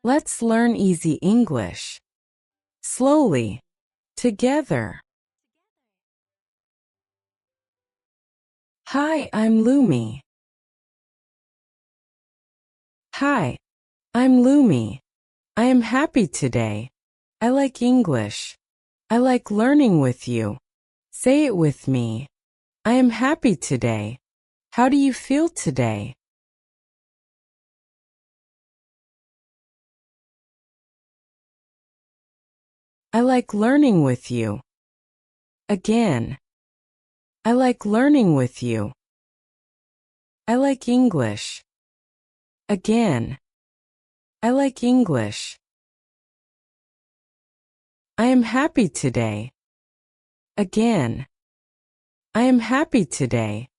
Let's learn easy English. Slowly. Together. Hi, I'm Lumi. Hi, I'm Lumi. I am happy today. I like English. I like learning with you. Say it with me. I am happy today. How do you feel today? I like learning with you. Again. I like learning with you. I like English. Again. I like English. I am happy today. Again. I am happy today.